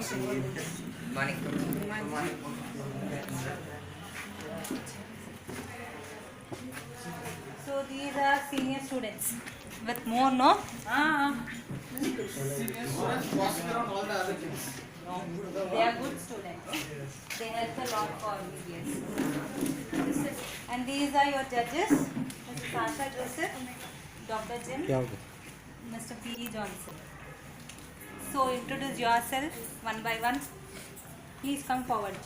Morning. Good morning. So these are senior students with more, no? Senior students passing around all the other kids. They are good students. They help a lot for years. And these are your judges, Mr. Sasha Joseph, Dr. Jim, Mr. P.E. Johnson. So introduce yourself one by one. Please come forward.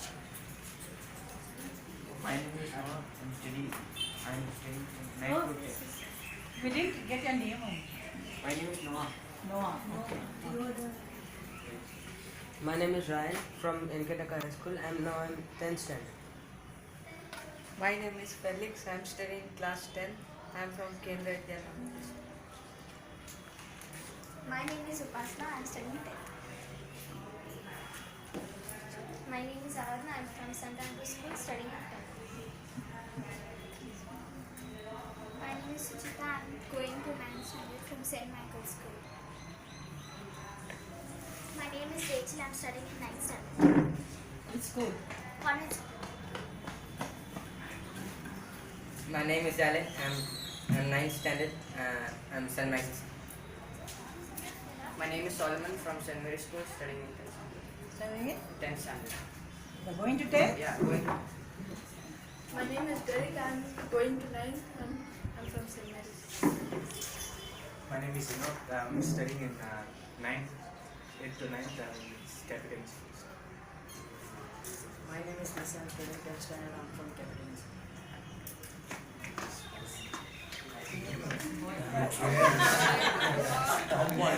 My name is Noah. I'm studying in 9 to 10. We didn't get your name. My name is Noah. Noah. Okay. My name is Ryan from Nkataka High School. Now I'm 10th standard. My name is Felix. I'm studying class 10. I'm from Kendra Vidyalaya. My name is Upasna. I'm studying 10th. My name is Aradhana. I'm from St. Andrews School studying at 10th. My name is Suchita. I'm going to 9th standard from St. Michael's School. My name is Rachel. I'm studying in 9th standard. Which school? Convent. My name is Alan. I'm 9th standard. I'm St. Michael's. My name is Solomon from St. Mary's School studying in 10th standard. Studying it? 10th standard. You're going to 10? Yeah, going. My name is Derek. I'm going to 9th. I'm from St. Mary's. My name is Enoch. I'm studying in 9th, 8th to 9th. It's Capital Schools. My name is Nissan. I'm 10th standard. I'm from Capital. My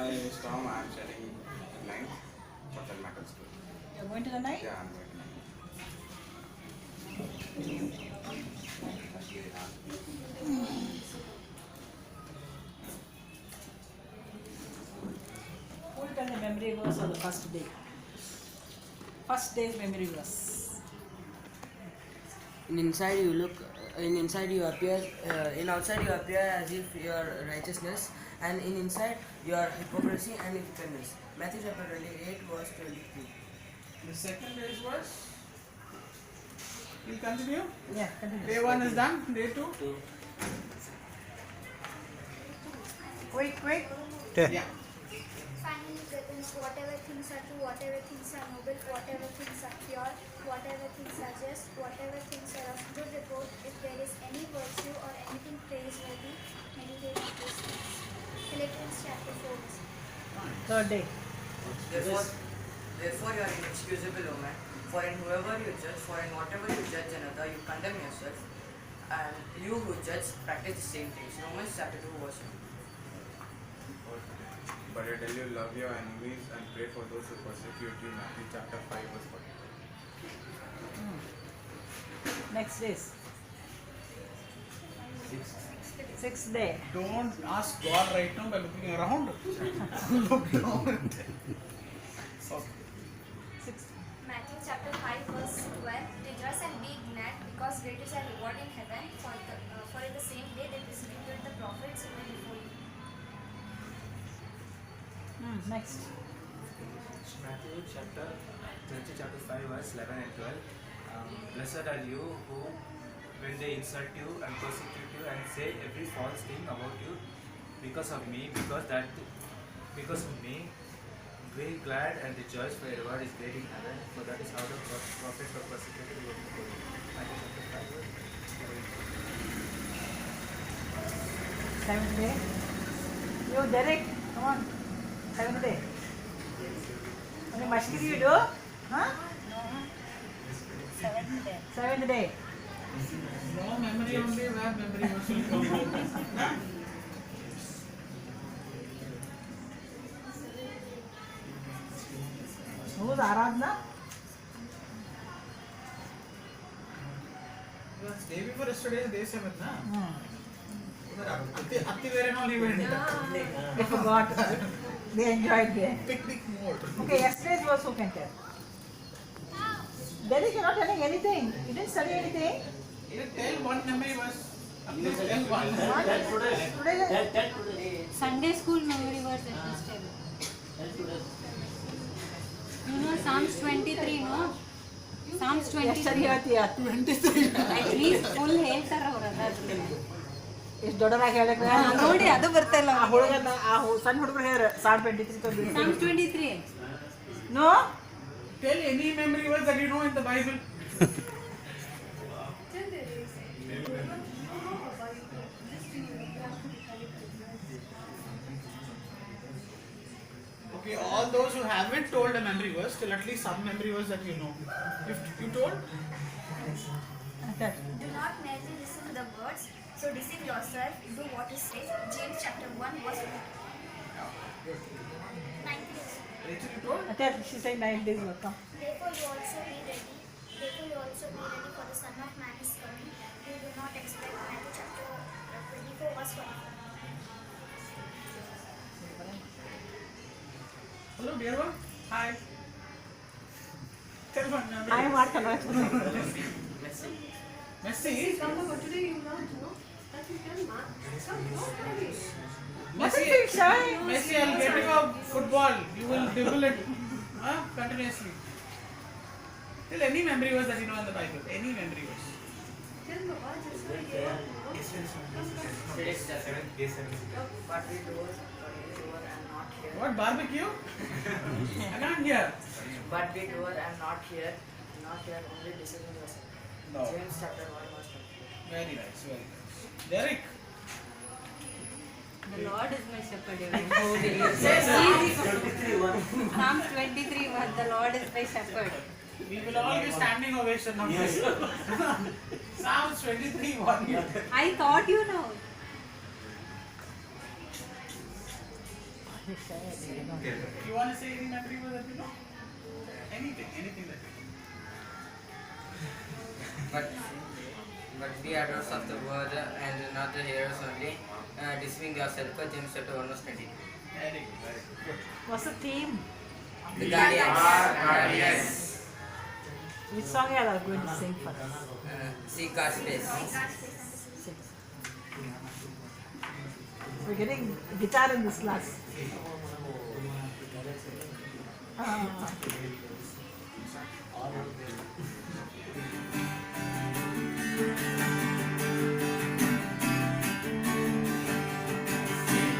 name is Tom. I'm studying in 9th for St. Michael's School. You're going to the night? Yeah, I'm going to 9th. Who will tell the memory verse on the first day? First day's memory verse. In inside you look, in inside you appear, in outside you appear as if your righteousness, and in inside your hypocrisy and wickedness. Matthew chapter 28 verse 23. The second day's verse. We'll continue. Yeah, continue. Day 1 is done. Day 2. Quick. Yeah. Finally, brethren, whatever things are true, whatever things are noble, whatever things are pure, whatever things are just, whatever things are of good report, if there is any virtue or anything praiseworthy, meditate on these things. Philippians chapter 4. Third day. Therefore you are inexcusable, O man. For in whoever you judge, for in whatever you judge another, you condemn yourself. And you who judge, practice the same things. Romans chapter 2 verse 1. But I tell you, love your enemies and pray for those who persecute you. Matthew chapter 5 verse 40. Next days. Sixth day. Don't ask God right now by looking around. Look down. Okay. Sixth. Matthew chapter 5 verse 12. Rejoice and be glad, because great is your reward in heaven, for in the same day they persecuted the prophets who were before you. Next. Matthew chapter 5 verse 11 and 12. Blessed are you who, when they insult you and persecute you and say every false thing about you because of me, because of me, be glad and rejoice, for your reward is great in heaven, for that is how the prophets were persecuted who were before you. Matthew chapter 5 verse 11. Seventh day. You, Derek, come on. Seventh day. Only mashkiri you do? Huh? Seventh day. Seventh day. No memory only, where memory was will come from. Who's Aradhana? Day before yesterday is day 7th, na? Atti were and all event. They forgot. They enjoyed there. Picnic mode. Okay, yesterday's verse who can tell? Derek, you're not telling anything. You didn't study anything. Tell one memory verse. Tell one. Today, Sunday school memory verse at least tell. Psalms 23, no? Psalms 23. ಹೇಳ್ತೀಯ 23 At least full ಹೇಳ್ತಾರ ಅವ್ರು ಅದಾದ್ರು. ಎಷ್ಟು ದೊಡ್ಡದಾಗಿ ಹೇಳಕ್ಕೆ ನೋಡಿ ಅದು ಬರ್ತಾ ಇಲ್ಲ ಆ ಹುಡುಗನ ಸಣ್ಣ ಹುಡುಗರು ಹೇಳ್ಯಾರ Psalm 23 ತಂದು Psalms 23. No? Tell any memory verse that you know in the Bible. Okay, all those who haven't told a memory verse, tell at least some memory verse that you know. If you told? Do not merely listen to the words, so deceive yourself, do what is said. James chapter 1 verse 19. Rachel, you told? Okay, she said 9 days will come. Therefore you also be ready. Therefore you also be ready, for the Son of Man is coming. You do not expect. Matthew chapter 24 verse 24. Hello, dear one. Hi. Tell one memory. I am Martha. Messi. Come over today, you learned, no? That you can mark. Come, don't worry. Messi, Messi, I'll get you a football. You will dribble it continuously. Tell any memory verse that you know in the Bible. Any memory verse. Tell Baba, just like you want, But we do it and not here. What, barbecue? I can't hear. But we do it and not here. Not here, only deceiving yourself. No. James chapter 1 verse 24. Very nice, very nice. Derek. The Lord is my shepherd. Psalms 23, the Lord is my shepherd. We will all be standing ovation on this. Psalms 23, 1. I thought you know. You want to say any memory verse that you know? Anything that you know. But be adorers of the word and not the hearers only, deceiving yourself. James chapter 1 verse 20. Very good. What's the theme? The guardians. Which song you are going to sing for us? Seek God's face. Sing. We're getting guitar in this class.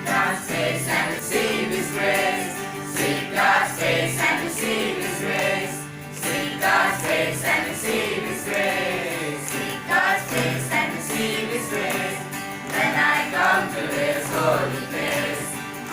God's face and receive His grace. Seek God's face and receive His grace. Seek God's face and receive His grace. Seek God's face and receive His grace. When I come to His holy place,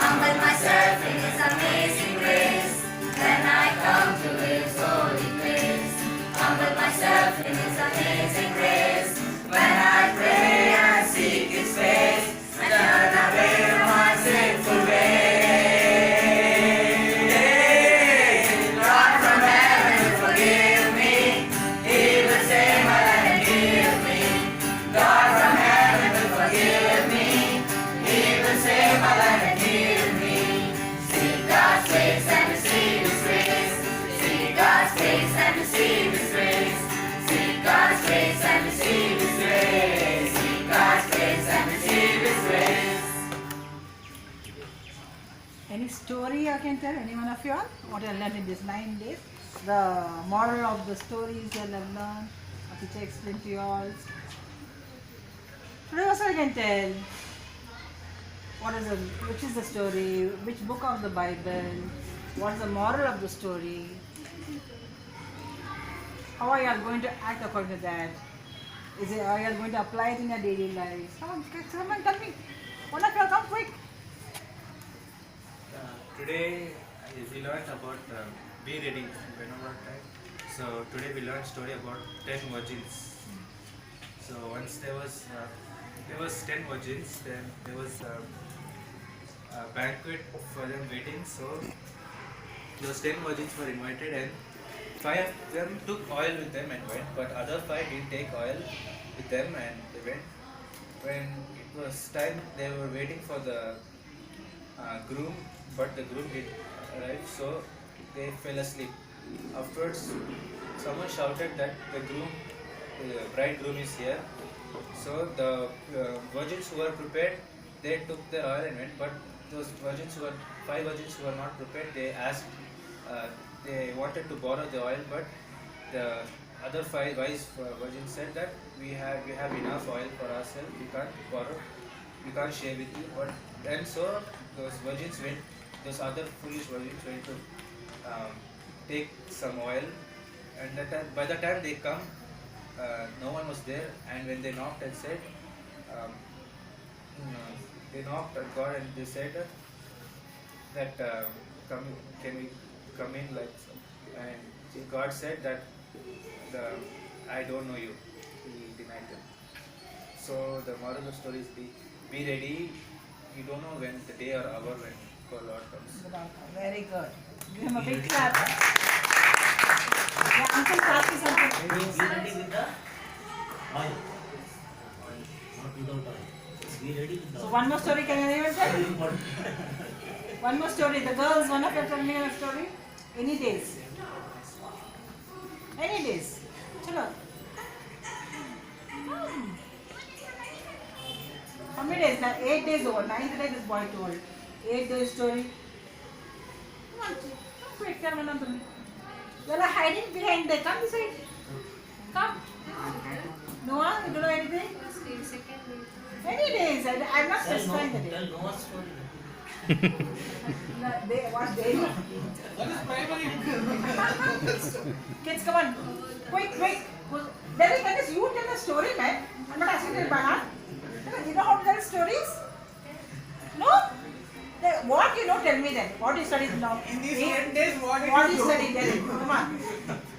humble myself in His amazing grace. When I come to His holy place, humble myself in His amazing grace. When I pray and seek His face, and turn away from my sinful ways. God from heaven will forgive me. He will save my life and heal me. God from heaven will forgive me. He will save my life and heal me. Seek God's face and receive His grace. Seek God's face and receive His grace. Seek God's face and receive His grace. Seek God's face and receive His grace. Any story you can tell, any one of you all? What you have learned in these 9 days? The moral of the stories you have learned, what teacher explained to you all. Today also you can tell. Which is the story? Which book of the Bible? What is the moral of the story? How are you all going to act according to that? Are you all going to apply it in your daily lives? Someone tell me. One of you all come quick. Today we learned about be ready whenever time. So today we learned story about 10 virgins. So once there was 10 virgins, then there was a banquet for them waiting. So those 10 virgins were invited, and 5 of them took oil with them and went, but other 5 didn't take oil with them and they went. When it was time, they were waiting for the groom, but the groom didn't arrive, so they fell asleep. Afterwards, someone shouted that the bridegroom is here. So the virgins who were prepared, they took their oil and went, but those 5 virgins who were not prepared, they asked they wanted to borrow the oil, but the other five wise virgins said that we have enough oil for ourselves. We can't borrow. We can't share with you. But and so those virgins went. Those other foolish virgins went to take some oil, and by the time they come, no one was there. And when they knocked and said, um, they knocked at God and they said that come, can we come in like so? And God said that I don't know you. He denied them. So the moral of the story is be ready. You don't know when the day or hour when the Lord comes. Very good. Give him a big clap. Yeah, Uncle Clap is something. Be ready with the oil. Not without oil. Be ready with the oil. So one more story, can anyone tell? One more story. The girls, one of them tell me a story. Any days. Any days. Chalo. How many days? Now 8 days old. 9th day this boy told. 8 days story. Come on. Come quick. Come on. You are hiding behind there. Come this side. Come. Noah, you don't know anything? Any days. I'm not specifying the day. Tell Noah's story. What they know. Kids, come on. Quick. Derek, can you tell a story, man? I'm not asking you by heart. You know how to tell stories? No? What you know, tell me then. What you studied now? In these 10 days, what you studied, Derek? Come on.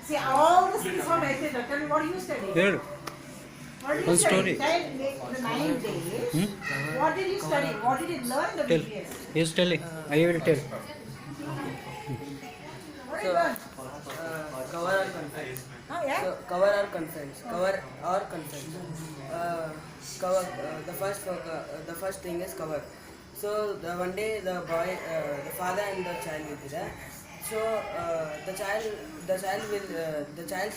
See, all this is from essay. Tell me what you studied. Here. What did you One study? story. The 9 days. What did you study? What did you learn the Tell. previous? He is telling. I will tell. What did you learn? Cover or conference. Oh, yeah? So, cover or conference. Cover or conference. Cover. The first thing is cover. So one day the father and the child will be there. So the child's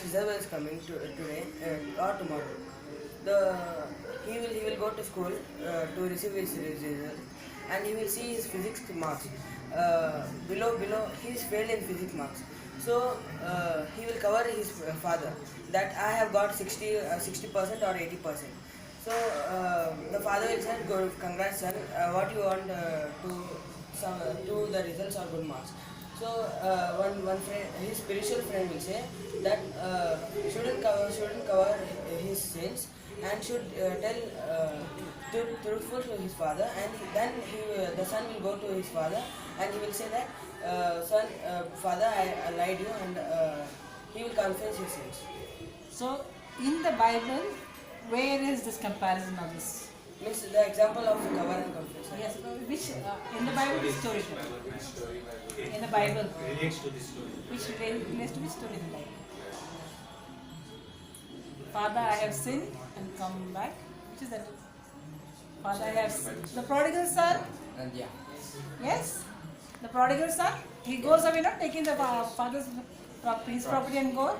result is coming today or tomorrow. He will go to school to receive his result, and he will see his physics marks. Below he is failed in physics marks. So he will cover his father that I have got 60% or 80%. So the father will say, "Good, congrats son. What you want to the results or good marks." So one friend, his spiritual friend will say that shouldn't cover his sins and should tell truthful to his father, and then the son will go to his father and he will say that son, father, I lied you, and he will confess his sins. So, in the Bible, where is this comparison of this? Means the example of cover and confess. Yes, which in the Bible which story? In the Bible. Relates to this story. Which relates to which story in the Bible? Father, I have sinned and come back. Which is that? Father, I have the prodigal son. And yeah. Yes, the prodigal son. He goes away, not taking the father's his property and go.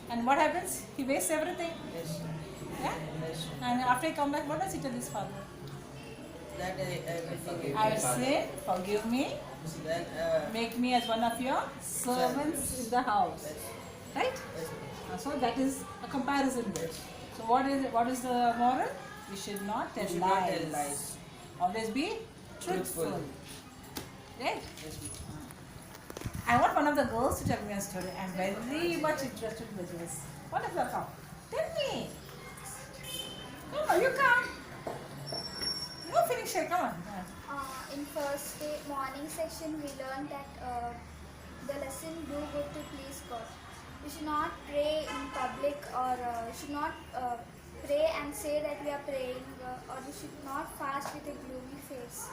And what happens? He wastes everything. Yes. Yeah. And after he come back, what does he tell his father? That I will forgive. I have sinned. Forgive me. Then Make me as one of your servants in the house. Right? So that is a comparison there. So what is the moral? We should not tell lies. Always be truthful. Right? I want one of the girls to tell me a story. I am very much interested with this. What is that? Tell me. Come on, you come. No finish it. Come on. In first day morning section, we learned that the lesson do good to please God. We should not pray in public, or should not pray and say that we are praying, or we should not fast with a gloomy face.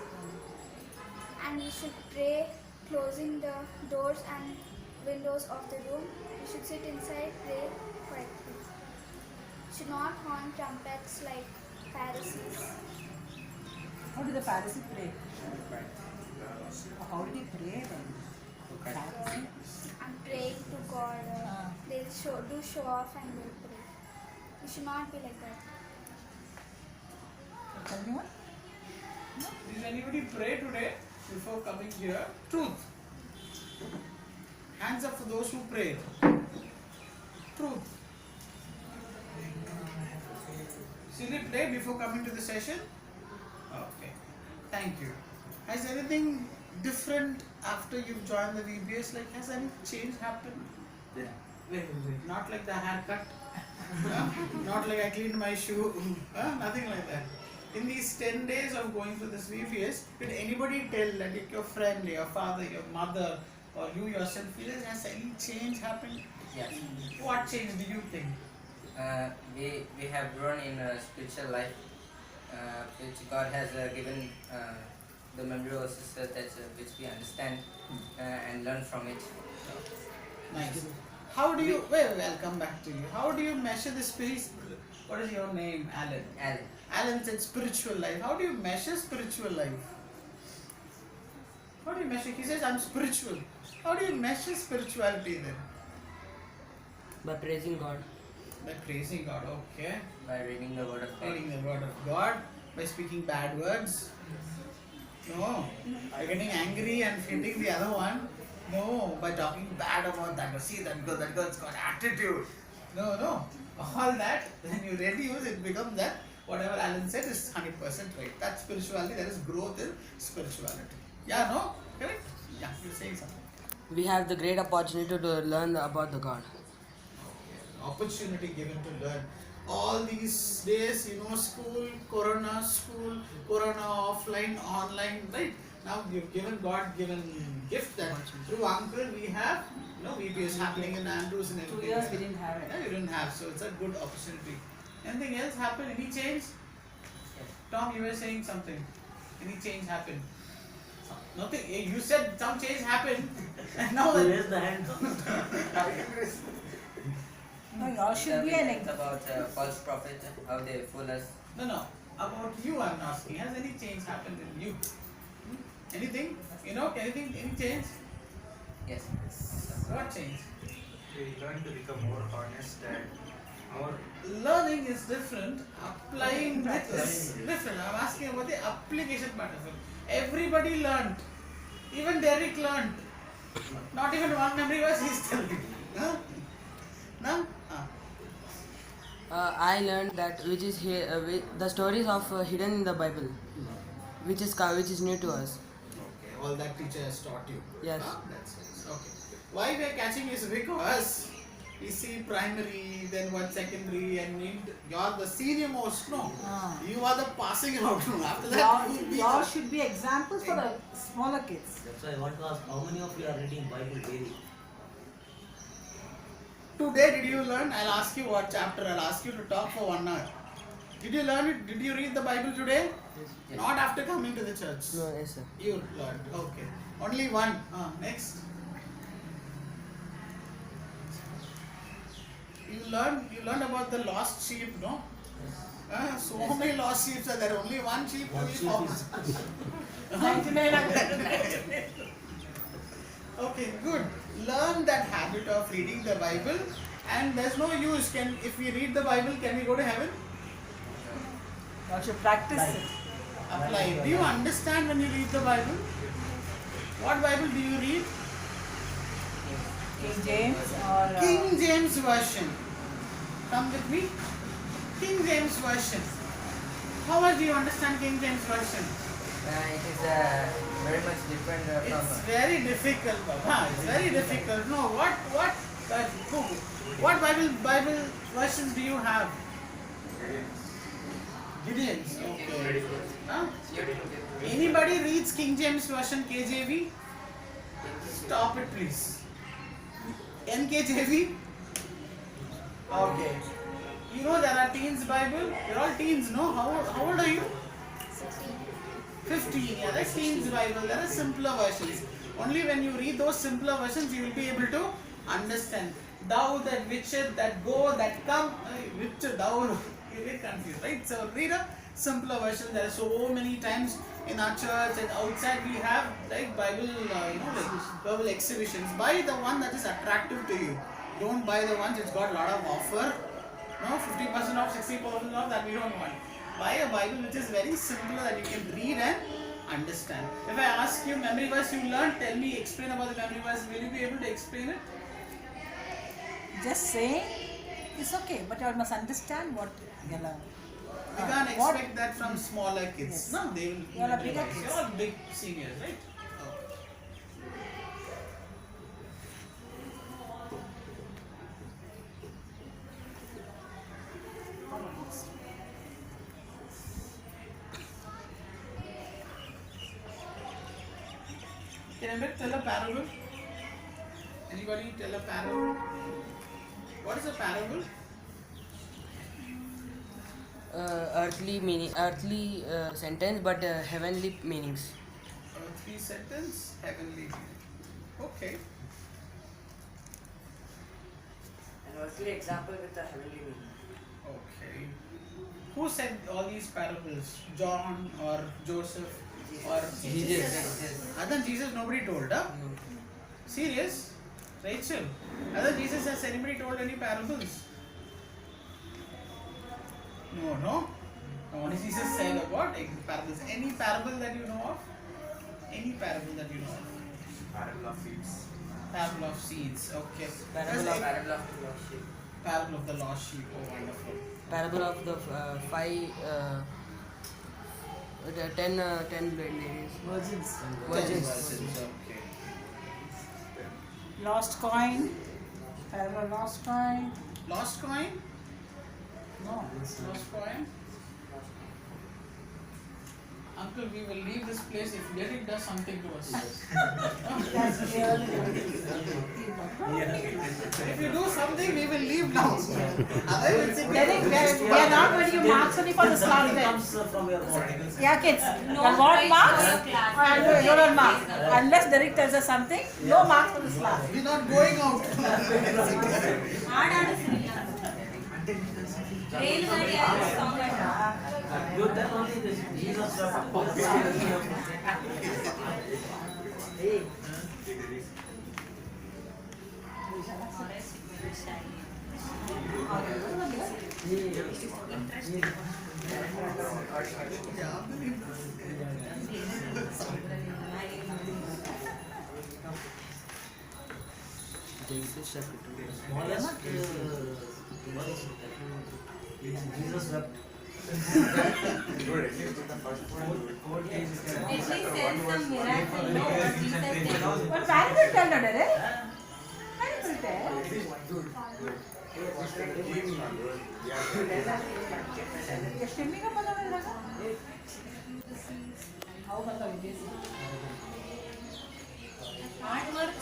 And we should pray closing the doors and windows of the room. We should sit inside, pray quietly. Should not horn trumpets like Pharisees. How did the Pharisee pray? How did he pray then? Pharisee? And praying to God. They'll do show off and they'll pray. We should not be like that. Tell me what? Did anybody pray today before coming here? Truth. Hands up for those who prayed. Truth. Did you pray before coming to the session? Okay. Thank you. Has anything different after you've joined the VBS? Like, has any change happened? Wait. Not like the haircut. Not like I cleaned my shoe. Nothing like that. In these 10 days of going through this VBS, did anybody tell, like your friend, your father, your mother, or you yourself, has any change happened? Yes. What change do you think? We have grown in spiritual life, which God has given the memory verses that which we understand and learn from it. Nice. How do you? Well, I'll come back to you. How do you measure the spirit? What is your name, Alan? Alan. Alan said spiritual life. How do you measure spiritual life? How do you measure? He says I'm spiritual. How do you measure spirituality then? By praising God. By praising God, okay. By reading the word of God. Reading the word of God. By speaking bad words. No. By getting angry and hitting the other one. No. By talking bad about that. See, that girl's got attitude. No. All that, when you reduce, it becomes that whatever Alan said is 100% right. That's spirituality. There is growth in spirituality. Yeah, no? Correct? Yeah, you're saying something. We have the great opportunity to learn about the God. Opportunity given to learn. All these days, school, corona, offline, online, right? Now you've given God-given gift that through uncle we have, VBS happening in Andrews and everything. 2 years we didn't have it. Yeah, you didn't have, so it's a good opportunity. Anything else happen? Any change? Tom, you were saying something. Any change happened? Nothing. You said some change happened, and now that. Raise the hand. No, yours should be an example. About false prophet, how they fool us. No. About you, I'm asking. Has any change happened in you? Anything? Any change? Yes. What change? We learn to become more honest and more. Learning is different. Applying it is different. I'm asking about the application part of it. Everybody learned. Even Derek learned. Not even one memory verse he's telling you. Huh? No? I learned that which is here, the stories of hidden in the Bible, which is new to us. Okay, all that teacher has taught you. Yes. Huh? That's nice. Okay. Why we are catching is because we see primary, then one secondary, and you're the senior most. No, you are the passing out. No, after that, Y'all should be examples for the smaller kids. That's why I want to ask, how many of you are reading Bible daily? Today, did you learn? I'll ask you what chapter. I'll ask you to talk for 1 hour. Did you learn it? Did you read the Bible today? Yes. Not after coming to the church. No, yes, sir. You learned. Okay. Only one. Next. You learned about the lost sheep, no? So many lost sheep are there. Only one sheep to be found. 99. Okay, good. Learn that habit of reading the Bible, and there's no use. If we read the Bible, can we go to heaven? Y'all should practice it. Apply it. Do you understand when you read the Bible? What Bible do you read? King James or King James Version. Come with me. King James Version. How much do you understand King James Version? It is very much different from. It's very difficult, Baba. It's very difficult. No, what Bible versions do you have? Gideon's. Okay. Huh? Anybody reads King James Version KJV? Stop it, please. NKJV? Okay. You know there are teens Bible. You're all teens, no? How old are you? 15. Yeah, that's teens Bible. There are simpler versions. Only when you read those simpler versions, you will be able to understand. Thou that witcheth, that go, that come. Which thou, you get confused, right? So read a simpler version. There are so many times in our church and outside we have like Bible, Bible exhibitions. Buy the one that is attractive to you. Don't buy the ones which got a lot of offer. No, 50% off, 60% off, that we don't want. Buy a Bible which is very simple that you can read and understand. If I ask you memory verse you learned, tell me, explain about the memory verse, will you be able to explain it? Just saying it's okay, but you must understand what you know. We can't expect that from smaller kids. Yes. No, they will. You all are bigger memorize. kids. You're all big seniors, right? Can I tell a parable? Anybody tell a parable? What is a parable? Earthly meaning, earthly sentence, but heavenly meanings. Earthly sentence, heavenly meaning. Okay. An earthly example with a heavenly meaning. Okay. Who said all these parables? John or Joseph or Jesus. Other than Jesus, nobody told, huh? Serious? Rachel? Other than Jesus, has anybody told any parables? No. What does Jesus say about parables? Any parable that you know of? Any parable that you know of? Parable of seeds. Parable of seeds. Okay. Parable Does of- Parable of the lost sheep. Parable of the lost sheep. Oh, wonderful. Parable of the 10 ladies. Virgins. Virgins. Okay. Lost coin. Parable of lost coin. Lost coin? No. Lost coin? Uncle, we will leave this place if Derek does something to us. That's clearly. If you do something, we will leave now. Otherwise, it's Derek, we are not going to give marks only for this class then. comes from your body. Yeah, kids. No You want points marks? for your class. And you don't marks. Unless Derek tells us something, no marks for this class. we're not going out. Railgadi and song and You tell only this. Jesus smallest Jesus wept. Good, at least in the first one. at least says some miracle. No, what Jesus said. But parents will tell no, Derek. Parents will tell. ಎಷ್ಟು ಎಮ್ಮಿಗೆ ಬಂದವ ಇದ್ರಾಗ? ಅವು ಬಂದವ ವಿದೇಶಿ. Hard work.